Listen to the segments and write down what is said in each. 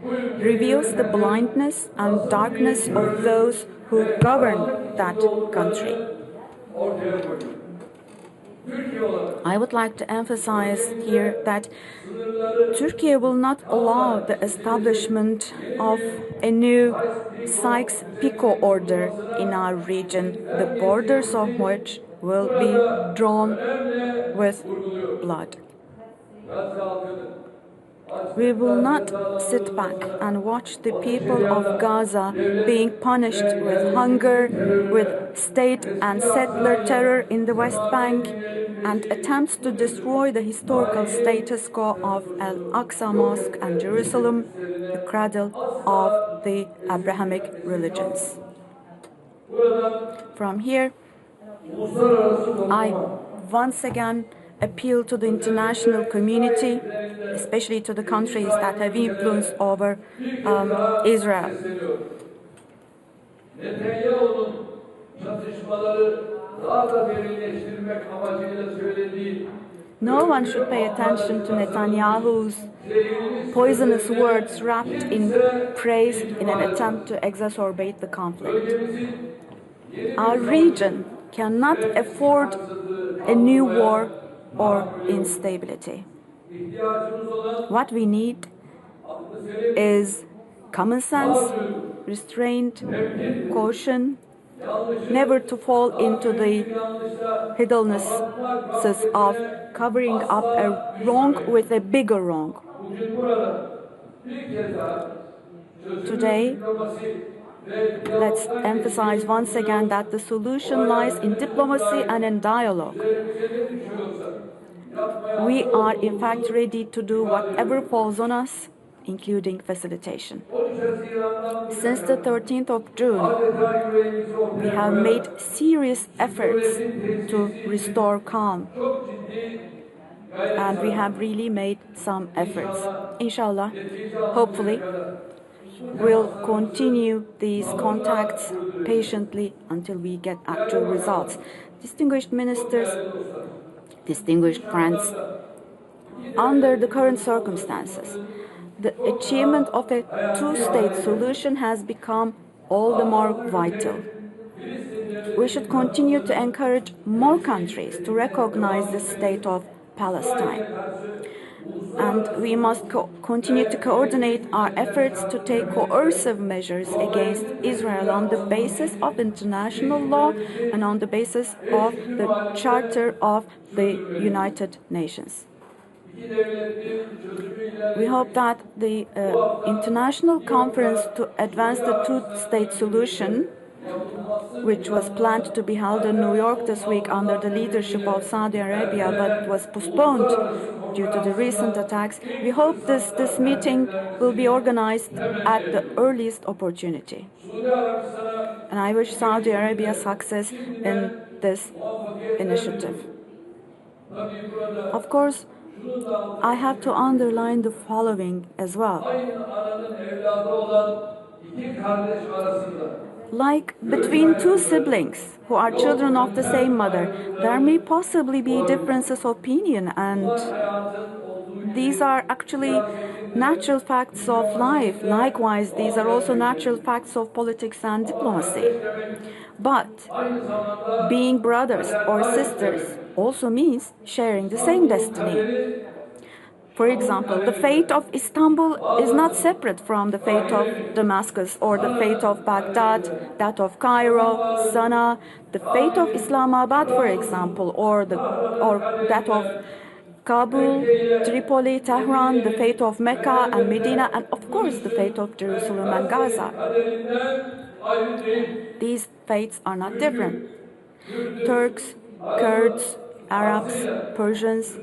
reveals the blindness and darkness of those who govern that country. I would like to emphasize here that Turkey will not allow the establishment of a new Sykes-Picot order in our region, the borders of which will be drawn with blood. We will not sit back and watch the people of Gaza being punished with hunger, with state and settler terror in the West Bank, and attempts to destroy the historical status quo of Al-Aqsa Mosque and Jerusalem, the cradle of the Abrahamic religions. From here, I once again appeal to the international community, especially to the countries that have influence over Israel. No one should pay attention to Netanyahu's poisonous words wrapped in praise in an attempt to exacerbate the conflict. Our region cannot afford a new war or instability. What we need is common sense, restraint, caution, never to fall into the hiddlenesses of covering up a wrong with a bigger wrong. Today, let's emphasize once again that the solution lies in diplomacy and in dialogue. We are in fact ready to do whatever falls on us, including facilitation. Since the 13th of June, we have made serious efforts to restore calm. And we have really made some efforts. Inshallah, hopefully, we'll continue these contacts patiently until we get actual results. Distinguished ministers, distinguished friends, under the current circumstances, the achievement of a two-state solution has become all the more vital. We should continue to encourage more countries to recognize the state of Palestine. And we must continue to coordinate our efforts to take coercive measures against Israel on the basis of international law and on the basis of the Charter of the United Nations. We hope that the international conference to advance the two-state solution, which was planned to be held in New York this week under the leadership of Saudi Arabia, but was postponed due to the recent attacks. We hope this meeting will be organized at the earliest opportunity. And I wish Saudi Arabia success in this initiative. Of course, I have to underline the following as well. Like between two siblings who are children of the same mother, there may possibly be differences of opinion, and these are actually natural facts of life. Likewise, these are also natural facts of politics and diplomacy. But being brothers or sisters also means sharing the same destiny. For example, the fate of Istanbul is not separate from the fate of Damascus or the fate of Baghdad, that of Cairo, Sana'a, the fate of Islamabad, for example, or that of Kabul, Tripoli, Tehran, the fate of Mecca and Medina, and of course the fate of Jerusalem and Gaza. These fates are not different. Turks, Kurds, Arabs, Persians,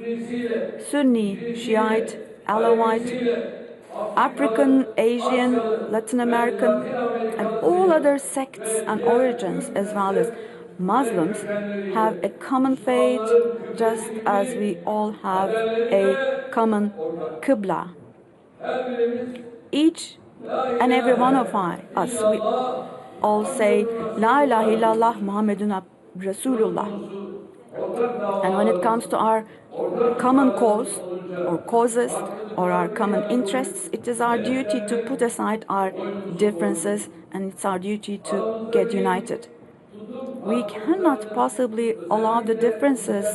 Sunni, Shiite, Alawite, African, Asian, Latin American, and all other sects and origins, as well as Muslims, have a common faith, just as we all have a common Qibla. Each and every one of us, we all say, La ilaha illallah Muhammadun Rasulullah. And when it comes to our common cause or causes or our common interests, it is our duty to put aside our differences, and it's our duty to get united. We cannot possibly allow the differences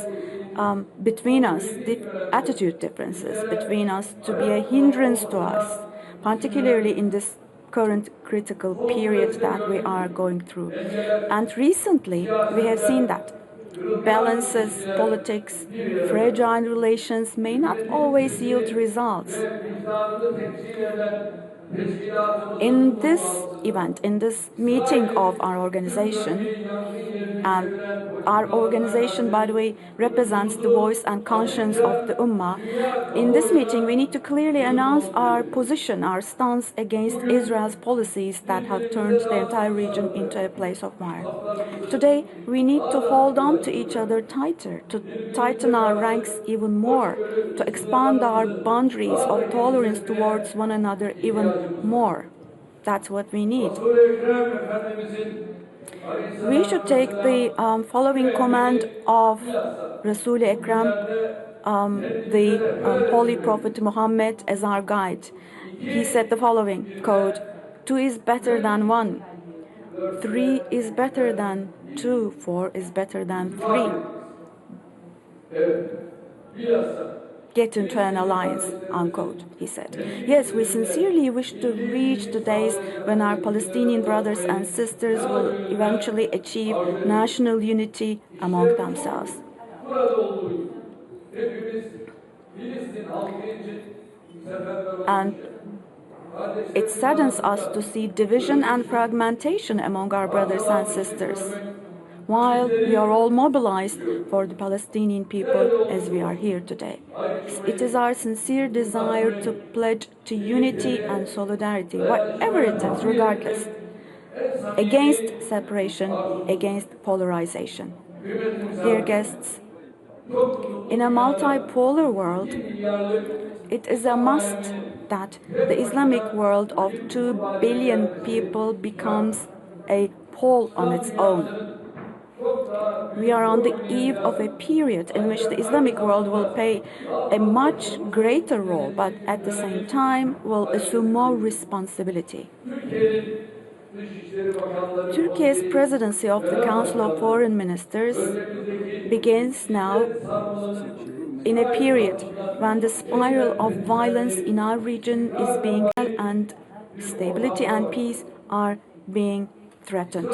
between us, the attitude differences between us, to be a hindrance to us, particularly in this current critical period that we are going through. And recently, we have seen that balances, politics, fragile relations may not always yield results. In this event, in this meeting of our organization, our organization, by the way, represents the voice and conscience of the Ummah. In this meeting, we need to clearly announce our position, our stance against Israel's policies that have turned the entire region into a place of war. Today, we need to hold on to each other tighter, to tighten our ranks even more, to expand our boundaries of tolerance towards one another even more. That's what we need. We should take the following command of Rasul Ekrem, the Holy Prophet Muhammad, as our guide. He said the following, quote, "Two is better than one. Three is better than two. Four is better than three. Get into an alliance," unquote, he said. Yes, we sincerely wish to reach the days when our Palestinian brothers and sisters will eventually achieve national unity among themselves. And it saddens us to see division and fragmentation among our brothers and sisters, while we are all mobilized for the Palestinian people as we are here today. It is our sincere desire to pledge to unity and solidarity, whatever it is, regardless, against separation, against polarization. Dear guests, in a multipolar world, it is a must that the Islamic world of 2 billion people becomes a pole on its own. We are on the eve of a period in which the Islamic world will play a much greater role, but at the same time will assume more responsibility. Turkey's presidency of the Council of Foreign Ministers begins now in a period when the spiral of violence in our region is being and stability and peace are being threatened.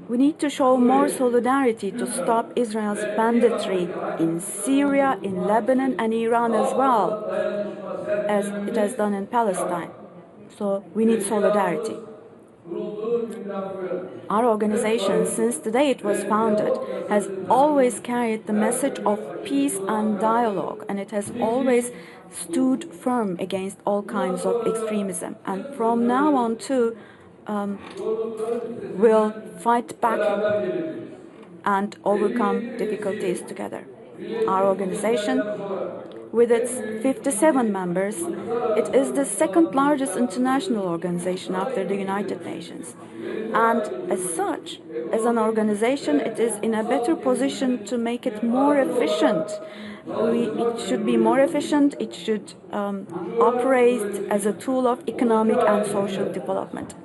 We need to show more solidarity to stop Israel's banditry in Syria, in Lebanon, and Iran as well, as it has done in Palestine. So we need solidarity. Our organization, since the day it was founded, has always carried the message of peace and dialogue, and it has always stood firm against all kinds of extremism. And from now on too, we'll fight back and overcome difficulties together. Our organization, with its 57 members, it is the second largest international organization after the United Nations. And as such, as an organization, it is in a better position to make it more efficient. It should be more efficient, it should operate as a tool of economic and social development.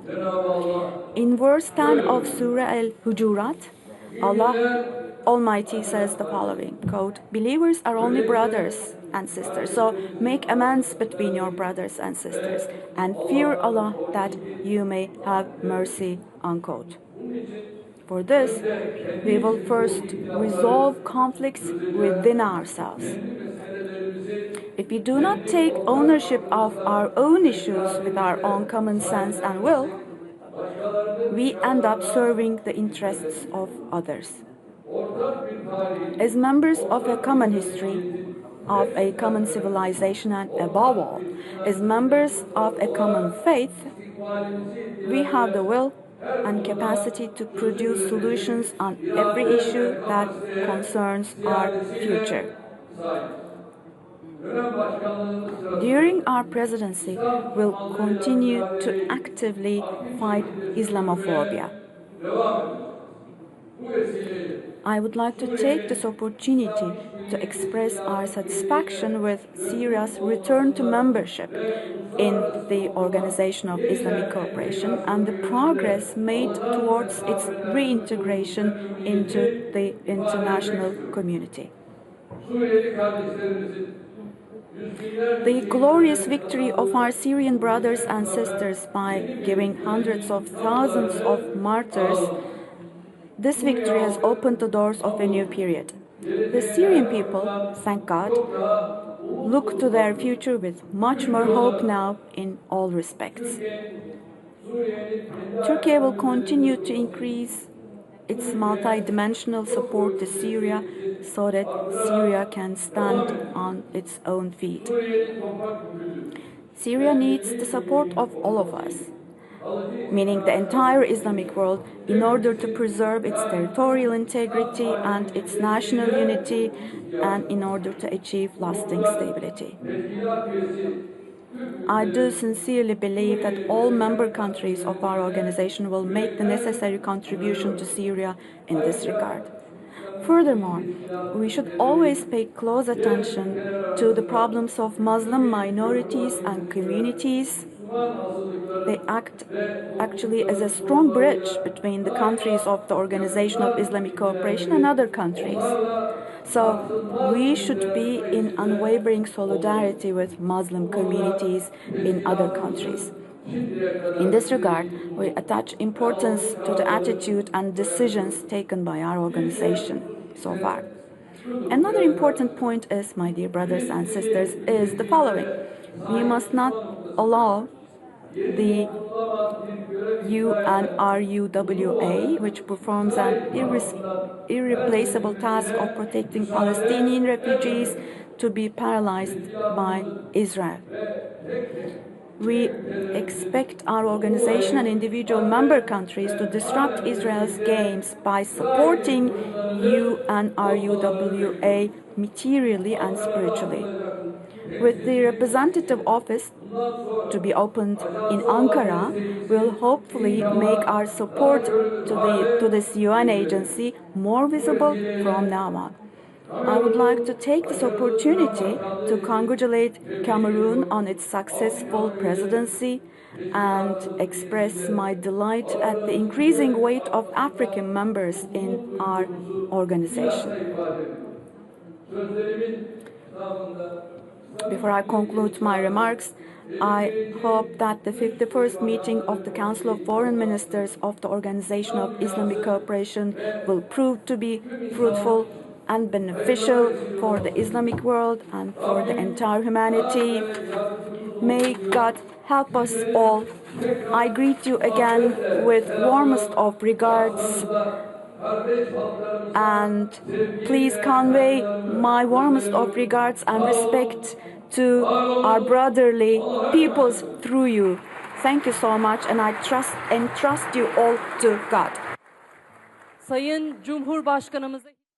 In verse 10 of Surah Al-Hujurat, Allah Almighty says the following, quote, "Believers are only brothers and sisters, so make amends between your brothers and sisters, and fear Allah that you may have mercy," unquote. For this, we will first resolve conflicts within ourselves. If we do not take ownership of our own issues with our own common sense and will, we end up serving the interests of others. As members of a common history, of a common civilization, and above all, as members of a common faith, we have the will and capacity to produce solutions on every issue that concerns our future. During our presidency, we'll continue to actively fight Islamophobia. I would like to take this opportunity to express our satisfaction with Syria's return to membership in the Organization of Islamic Cooperation and the progress made towards its reintegration into the international community. The glorious victory of our Syrian brothers and sisters by giving hundreds of thousands of martyrs, this victory has opened the doors of a new period. The Syrian people, thank God, look to their future with much more hope now in all respects. Turkey will continue to increase its multidimensional support to Syria so that Syria can stand on its own feet. Syria needs the support of all of us, meaning the entire Islamic world, in order to preserve its territorial integrity and its national unity, and in order to achieve lasting stability. I do sincerely believe that all member countries of our organization will make the necessary contribution to Syria in this regard. Furthermore, we should always pay close attention to the problems of Muslim minorities and communities. They act actually as a strong bridge between the countries of the Organization of Islamic Cooperation and other countries. So we should be in unwavering solidarity with Muslim communities in other countries. In this regard, we attach importance to the attitude and decisions taken by our organization so far. Another important point is, my dear brothers and sisters, is the following. We must not allow the UNRUWA, which performs an irreplaceable task of protecting Palestinian refugees, to be paralyzed by Israel. We expect our organization and individual member countries to disrupt Israel's games by supporting UNRUWA materially and spiritually. With the representative office to be opened in Ankara, we'll hopefully make our support to this UN agency more visible from now on. I would like to take this opportunity to congratulate Cameroon on its successful presidency and express my delight at the increasing weight of African members in our organization. Before I conclude my remarks, I hope that the 51st meeting of the Council of Foreign Ministers of the Organization of Islamic Cooperation will prove to be fruitful and beneficial for the Islamic world and for the entire humanity. May God help us all. I greet you again with warmest of regards, and please convey my warmest of regards and respect to our brotherly peoples through you. Thank you so much, and I entrust you all to God. Sayın Cumhurbaşkanımız